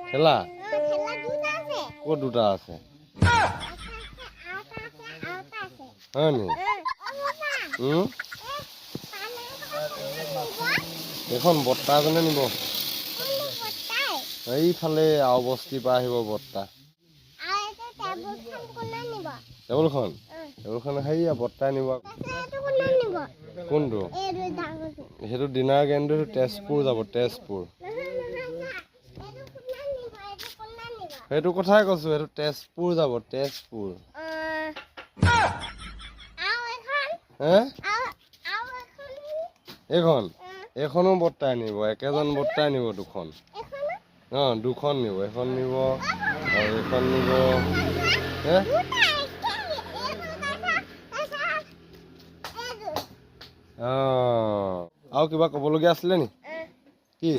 খেলা ক'ত দুটা আছে হয় নি এখন বৰ্তা এজনে নিব এইফালে আৰু বস্তিৰ পৰা আহিব বৰ্তা টেবুলখন সেইয়া বৰ্তাই নিব কোনটো সেইটো ডিনাৰ গেনটো তেজপুৰ যাব তেজপুৰ সেইটো কথাই কৈছো সেইটো তেজপুৰ যাব তেজপুৰ এইখন এইখনো বৰ্তাই নিব একেজন বৰ্তাই নিব দুখন দুখন নিব এখন নিব আৰু এইখন নিব আৰু কিবা ক'বলগীয়া আছিলে নি কি